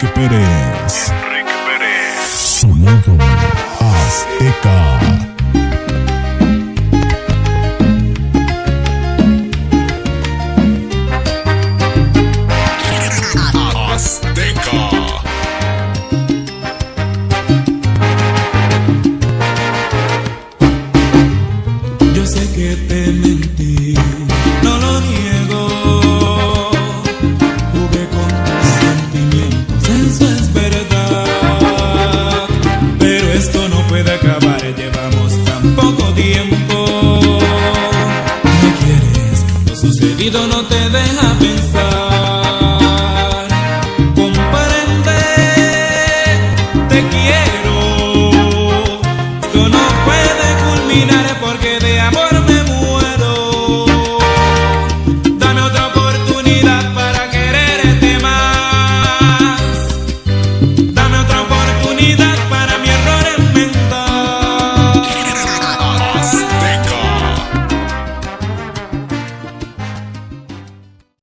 Enrique Pérez. Sonido Azteca. Yo sé que te mentí, no lo niego. Jugué con tus sentimientos, eso es verdad. Pero esto no puede acabar, llevamos tan poco tiempo. ¿Me quieres? Lo sucedido no te deja pensar.